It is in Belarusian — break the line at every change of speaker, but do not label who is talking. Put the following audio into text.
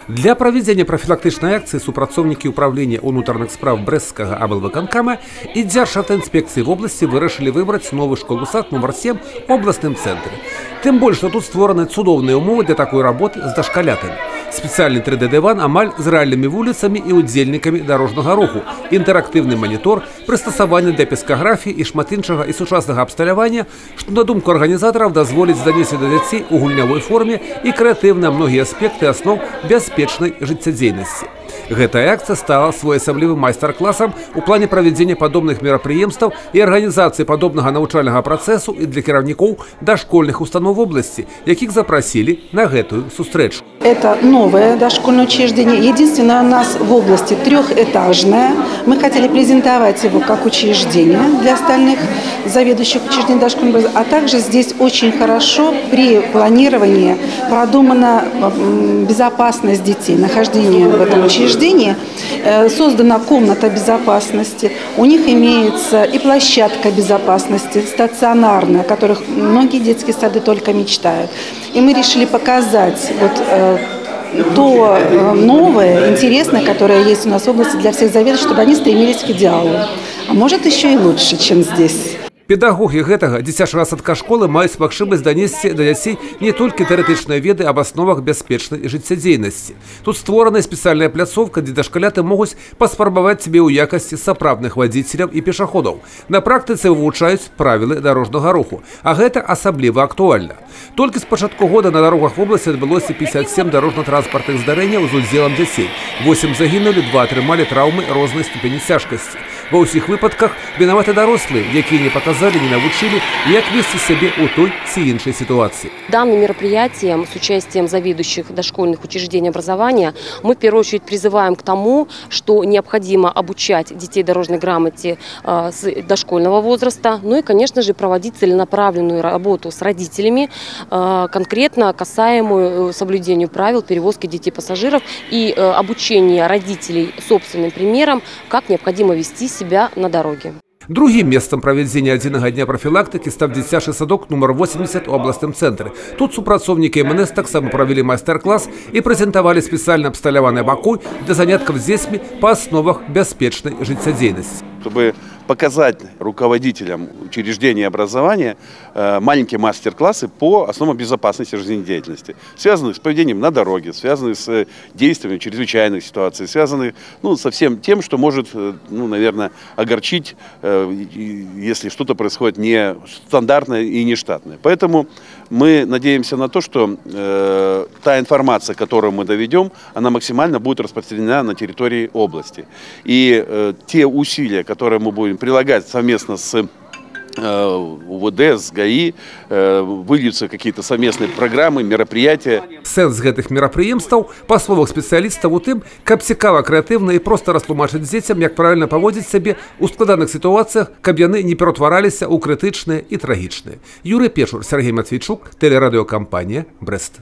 Для правядзення прафілактычнай акцыі супрацоўнікі ўправлення ўнутраных спраў брэсцкага аблвыканкама і Дзяржаўтаінспекцыі в области вырашылі выбраць новы школу-сад нумар 7 у областным цэнтры. Тым больш, што тут створаны цудоўныя ўмовы для такой работы з дашкалятамі. Спецыяльны 3D-дыван амаль з рэальнымі вуліцамі і удзельнікамі дарожнага руху, інтэрактыўны манітор, прыстасаванне для пескаграфіі і шмат іншага і сучаснага абсталявання, што, на думку арганізатараў, дазволіць данесці да дзяцей у гульнявой форме і крэатыўна многія аспекты аснов бяспечнай жыццядзейнасці. Гэтая акцыя стала своеасаблівым майстар-класам у плане правядзення падобных мерапрыемстваў і арганізацыі падобнага навучальнага працэсу і для кіраўнікоў дашкольных установ области, якіх запрасілі на гэтую сустрэчу.
Это новое дошкольное учреждение. Единственное, у нас в области трехэтажное. Мы хотели презентовать его как учреждение для остальных заведующих учреждений дошкольного образования. А также здесь очень хорошо при планировании продумана безопасность детей, нахождение в этом учреждении. Создана комната безопасности. У них имеется и площадка безопасности стационарная, о которых многие детские сады только мечтают. И мы решили показать то новое, интересное, которое есть у нас в области для всех заведующих, чтобы они стремились к идеалу. А может еще и лучше, чем здесь.
Педагогі гэтага дзіцячага садка школы маюць магчымасць данесці да дзяцей не толькі тэарэтычныя веды аб асновах бяспечнай жыццядзейнасці. Тут створана спецыяльная пляцоўка, дзе дашкаляты могуць паспрабаваць сябе ў якасці сапраўдных вадзіцеляў і пешаходаў. На практыцы вывучаюць правілы дарожнага руху, а гэта асабліва актуальна. Толькі з пачатку года на дарогах вобласці адбылося 57 дарожна-транспартных здарэнняў з удзелам дзяцей. 8 загінулі, 2 атрымалі траўмы рознай ступені цяжкасці. Ва ўсіх выпадках вінаваты дарослыя, якія не показали, не научили, як вести себя у той или іншей ситуации.
Данным мероприятием с участием заведующих дошкольных учреждений образования мы в первую очередь призываем к тому, что необходимо обучать детей дорожной грамоте с дошкольного возраста, ну и, конечно же, проводить целенаправленную работу с родителями, конкретно касаемую соблюдению правил перевозки детей-пассажиров и обучения родителей собственным примером, как необходимо вести себя на дороге.
Другим месцам правядзення адзінага дня прафілактыкі стаў дзіцячы садок нумар 80 у абласным цэнтры. Тут супрацоўнікі МНС таксама правялі майстар-клас і прэзентавалі спецыяльна абсталяваны бакой для заняткаў з дзецьмі па асновах бяспечнай жыццядзейнасці.
Чтобы показать руководителям учреждений образования маленькие мастер-классы по основам безопасности жизнедеятельности, связанных с поведением на дороге, связанных с действиями в чрезвычайных ситуациях, связанных со всем тем, что может, наверное, огорчить, если что-то происходит нестандартное и нештатное. Поэтому мы надеемся на то, что та информация, которую мы доведем, она максимально будет распространена на территории области. И те усилия, которые мы будем прилагать совместно с УВД, с ГАИ, выльются какие-то совместные программы, мероприятия.
Сэнс гэтых мерапрыемстваў, па словах спецыялістаў, у тым, каб цікава, крэатыўна і проста растлумачыць дзецям, як правільна паводзіць сябе ў складаных сітуацыях, каб яны не ператвараліся ў крытычныя і трагічныя. Юрый Печур, Сергей Матвейчук, тэлерадыёкампанія «Брэст».